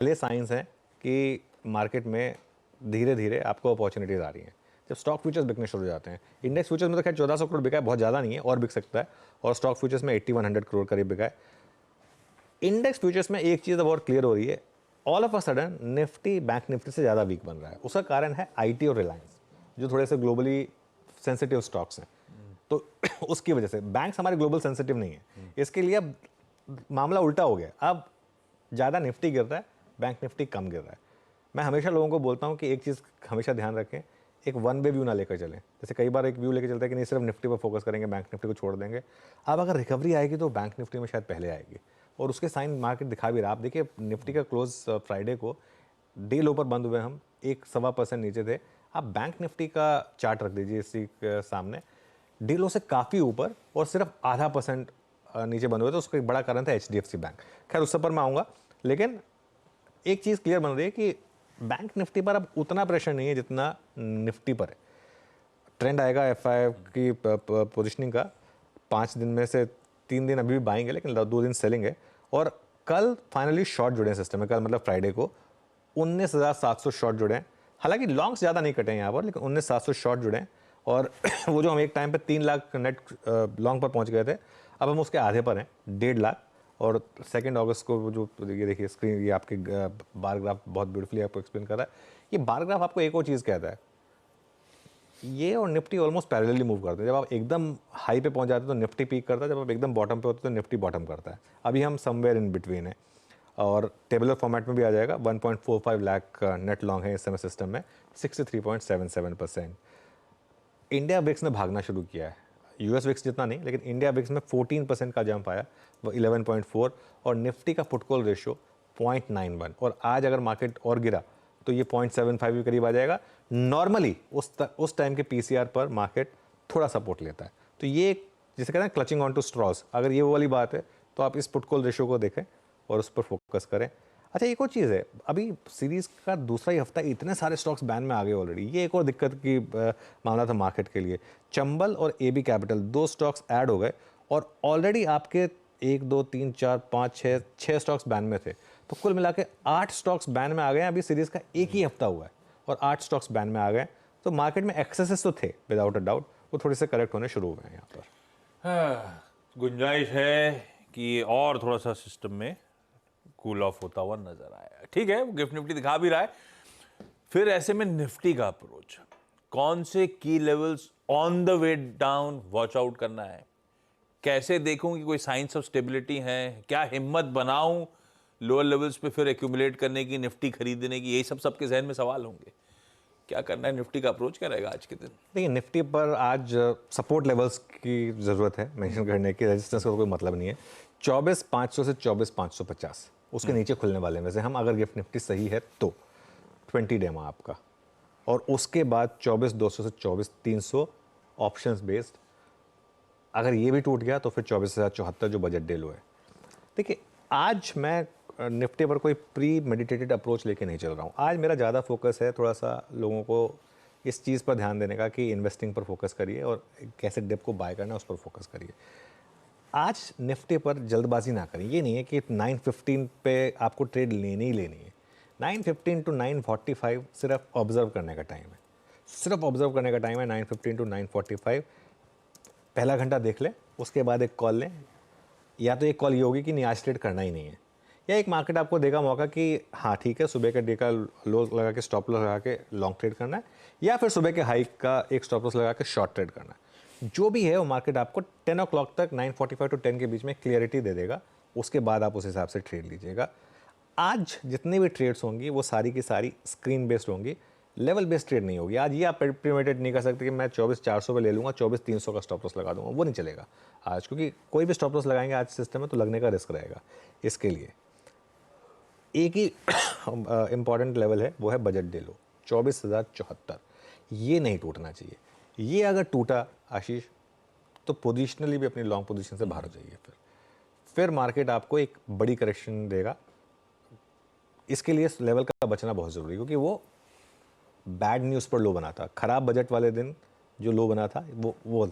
पहले साइंस हैं कि मार्केट में धीरे धीरे आपको अपॉर्चुनिटीज़ आ रही हैं। जब स्टॉक फ्यूचर्स बिकने शुरू हो जाते हैं, इंडेक्स फ्यूचर्स में तो खैर 1400 करोड़ बिका है, बहुत ज़्यादा नहीं है, और बिक सकता है, और स्टॉक फ्यूचर्स में 8100 करोड़ करीब बिका है। इंडेक्स फ्यूचर्स में एक चीज़ अब और क्लियर हो रही है, all of a sudden Nifty bank Nifty से ज़्यादा वीक बन रहा है। उसका कारण है आईटी और रिलायंस, जो थोड़े से ग्लोबली सेंसिटिव स्टॉक्स हैं। तो उसकी वजह से बैंक्स हमारे ग्लोबल सेंसिटिव नहीं है, इसके लिए अब मामला उल्टा हो गया। अब ज़्यादा निफ्टी गिर रहा है, बैंक निफ्टी कम गिर रहा है। मैं हमेशा लोगों को बोलता हूँ कि एक चीज़ हमेशा ध्यान रखें, एक वन वे व्यू ना लेकर चलें। जैसे कई बार एक व्यू लेकर चलता है कि नहीं सिर्फ निफ्टी पर फोकस करेंगे, बैंक निफ्टी को छोड़ देंगे। अब अगर रिकवरी आएगी तो बैंक निफ्टी में शायद पहले आएगी, और उसके साइन मार्केट दिखा भी रहा। आप देखिए निफ्टी का क्लोज फ्राइडे को डे लो पर बंद हुए, हम 1-1.25% नीचे थे। आप बैंक निफ्टी का चार्ट रख दीजिए इसी के सामने, डे लो से काफ़ी ऊपर और सिर्फ 0.5% नीचे बंद हुए। तो उसका एक बड़ा कारण था HDFC बैंक। खैर उस पर मैं आऊँगा, लेकिन एक चीज़ क्लियर बन रही है कि बैंक निफ्टी पर अब उतना प्रेशर नहीं है जितना निफ्टी पर है। ट्रेंड आएगा एफआई की पोजिशनिंग का, 5 दिन में से 3 दिन अभी भी बाइंग है, लेकिन 2 दिन सेलिंग है। और कल फाइनली शॉर्ट जुड़े हैं सिस्टम में, कल मतलब फ्राइडे को 19,700 शॉर्ट जुड़े हैं। हालांकि लॉन्ग्स ज़्यादा नहीं कटे हैं यहाँ पर, लेकिन 19,700 शॉर्ट जुड़े हैं। और वो जो हम एक टाइम पे 3 लाख नेट लॉन्ग पर पहुँच गए थे, अब हम उसके आधे पर हैं, 1.5 लाख। और 2 अगस्त को जो ये देखिए स्क्रीन, ये आपके बार ग्राफ बहुत ब्यूटीफुली आपको एक्सप्लेन कर रहा है। ये बार ग्राफ आपको एक और चीज़ कहता है, ये और निफ्टी ऑलमोस्ट पैरेलली मूव करते हैं। जब आप एकदम हाई पे पहुंच जाते हैं तो निफ्टी पीक करता है, जब आप एकदम बॉटम पे होते हैं तो निफ्टी बॉटम करता है। अभी हम समवेयर इन बिटवीन है, और टेबुलर फॉर्मेट में भी आ जाएगा। 1.45 लाख नेट लॉन्ग है इस समय सिस्टम में, 63.77%। इंडिया विक्स ने भागना शुरू किया है, यूएस विक्स जितना नहीं, लेकिन इंडिया विक्स में 14% का जंप आया, वो 11.4। और निफ्टी का पुट कॉल रेशियो 0.91। और आज अगर मार्केट और गिरा तो ये 0.75 के करीब आ जाएगा। नॉर्मली उस टाइम के पीसीआर पर मार्केट थोड़ा सपोर्ट लेता है। तो ये जिसे कहते हैं क्लचिंग ऑन टू स्ट्रॉस, अगर ये वो वाली बात है तो आप इस पुट कॉल रेशियो को देखें और उस पर फोकस करें। अच्छा, एक और चीज़ है, अभी सीरीज़ का दूसरा ही हफ्ता, इतने सारे स्टॉक्स बैन में आ गए ऑलरेडी। ये एक और दिक्कत की मामला था मार्केट के लिए। चंबल और एबी कैपिटल 2 स्टॉक्स ऐड हो गए, और ऑलरेडी आपके 1 2 3 4 5 6 स्टॉक्स बैन में थे। तो कुल मिला के 8 स्टॉक्स बैन में आ गए हैं। अभी सीरीज़ का एक ही हफ्ता हुआ है और 8 स्टॉक्स बैन में आ गए। तो मार्केट में एक्सेसेस तो थे विदाउट अ डाउट, वो थोड़े से करेक्ट होने शुरू हुए हैं यहाँ पर। हाँ, गुंजाइश है कि और थोड़ा सा सिस्टम में कूल ऑफ होता हुआ नजर आया। ठीक है, गिफ्ट निफ्टी दिखा भी रहा है। फिर ऐसे में निफ्टी का अप्रोच, कौन से की levels on the way down watch out करना है, कैसे देखूं कि कोई साइंस ऑफ स्टेबिलिटी है, क्या हिम्मत बनाऊं लोअर लेवल्स पे फिर एक्यूमुलेट करने की, निफ्टी खरीदने की, यही सब सबके जहन में सवाल होंगे। क्या करना है, निफ्टी का अप्रोच क्या रहेगा आज के दिन? देखिए, निफ्टी पर आज सपोर्ट लेवल्स की ज़रूरत है मेंशन करने की, रेजिस्टेंस का कोई मतलब नहीं है। 24,500 से 24,550 उसके नीचे खुलने वाले हैं वैसे हम, अगर गिफ्ट निफ्टी सही है तो 20 डेमा आपका, और उसके बाद 24,200 से 24,300 ऑप्शंस बेस्ड। अगर ये भी टूट गया तो फिर 24,074 जो बजट डे लो है। देखिए, आज मैं निफ्टी पर कोई प्री मेडिटेटेड अप्रोच लेके नहीं चल रहा हूँ। आज मेरा ज़्यादा फोकस है थोड़ा सा लोगों को इस चीज़ पर ध्यान देने का कि इन्वेस्टिंग पर फोकस करिए और कैसे डिप को बाय करना है उस पर फोकस करिए। आज निफ्टी पर जल्दबाजी ना करें। ये नहीं है कि 9:15 पे आपको ट्रेड लेनी ही लेनी है। 9:15 टू 9:45 सिर्फ ऑब्जर्व करने का टाइम है, सिर्फ ऑब्जर्व करने का टाइम है। 9:15 टू 9:45 पहला घंटा देख लें, उसके बाद एक कॉल लें। या तो एक कॉल ये होगी कि नहीं आज ट्रेड करना ही नहीं है, या एक मार्केट आपको देगा मौका कि हाँ ठीक है, सुबह के डे का लो लगा के स्टॉप लॉस लगा के लॉन्ग ट्रेड करना है, या फिर सुबह के हाई का एक स्टॉप लॉस लगा के शॉर्ट ट्रेड करना है। जो भी है वो मार्केट आपको 10 o'clock तक 9:45 टू 10 के बीच में क्लियरिटी दे देगा। उसके बाद आप उस हिसाब से ट्रेड लीजिएगा। आज जितनी भी ट्रेड्स होंगी वो सारी की सारी स्क्रीन बेस्ड होंगी, लेवल बेस्ड ट्रेड नहीं होगी। आज ये आप प्रीमेडिटेट नहीं कर सकते कि मैं 24,400 पे ले लूँगा, 24,300 का स्टॉप लॉस लगा दूंगा, वो नहीं चलेगा आज, क्योंकि कोई भी स्टॉप लॉस लगाएंगे आज सिस्टम में तो लगने का रिस्क रहेगा। इसके लिए एक ही इंपॉर्टेंट लेवल है, वो है बजट डे लो 24,074। ये नहीं टूटना चाहिए। ये अगर टूटा आशीष तो पोजिशनली भी अपनी लॉन्ग पोजीशन से बाहर हो जाइए। फिर मार्केट आपको एक बड़ी करेक्शन देगा। इसके लिए इस लेवल का बचना बहुत ज़रूरी है, क्योंकि वो बैड न्यूज़ पर लो बना था। खराब बजट वाले दिन जो लो बना था वो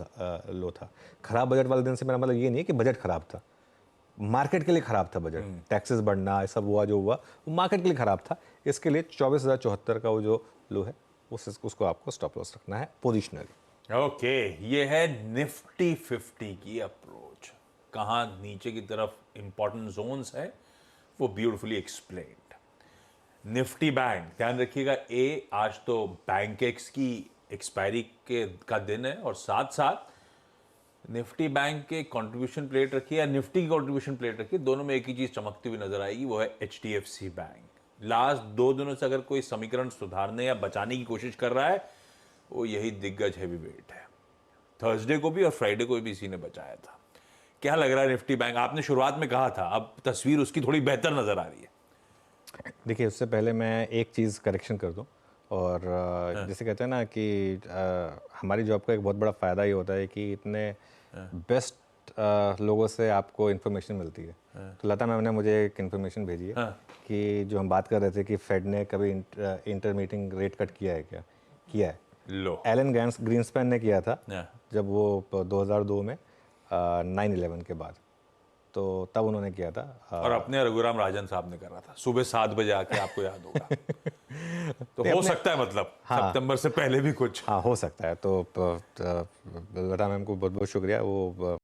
लो था। खराब बजट वाले दिन से मेरा मतलब ये नहीं है कि बजट खराब था, मार्केट के लिए ख़राब था बजट, टैक्सेस बढ़ना, ये सब हुआ जो हुआ वो मार्केट के लिए ख़राब था। इसके लिए 24,074 का वो जो लो है उसको आपको स्टॉप लॉस रखना है पोजिशनली। ओके, ये है निफ्टी 50 की अप्रोच। कहाँ नीचे की तरफ इंपॉर्टेंट जोन्स है वो ब्यूटिफुली एक्सप्लेन्ड। निफ्टी बैंक ध्यान रखिएगा, आज तो बैंक एक्स की एक्सपायरी का दिन है और साथ साथ निफ्टी बैंक के कंट्रीब्यूशन प्लेट रखिए या निफ्टी की कंट्रीब्यूशन प्लेट रखिए, दोनों में एक ही चीज चमकती हुई नजर आएगी, वो है HDFC बैंक। लास्ट 2 दिनों से अगर कोई समीकरण सुधारने या बचाने की कोशिश कर रहा है वो यही दिग्गज हैवी वेट है। थर्सडे को भी और फ्राइडे को भी इसी ने बचाया था। क्या लग रहा है निफ्टी बैंक? आपने शुरुआत में कहा था, अब तस्वीर उसकी थोड़ी बेहतर नजर आ रही है। देखिए, उससे पहले मैं एक चीज़ करेक्शन कर दूं, और जैसे कहते हैं ना कि हमारी जॉब का एक बहुत बड़ा फ़ायदा ये होता है कि इतने बेस्ट लोगों से आपको इन्फॉर्मेशन मिलती है। तो लता मैम ने मुझे एक इन्फॉर्मेशन भेजी है कि जो हम बात कर रहे थे कि फेड ने कभी इंटरमीटिंग रेट कट किया है, क्या किया है? लो, एलन ग्रीनस्पैन ने किया था हाँ। जब वो 2002 में 9/11 के बाद, तो तब उन्होंने किया था। और अपने रघुराम राजन साहब ने करा था सुबह 7 बजे आके, आपको याद होगा। तो हो सकता है, मतलब सितंबर से पहले भी कुछ। हाँ, हो सकता है। तो लता मैम को बहुत बहुत शुक्रिया, वो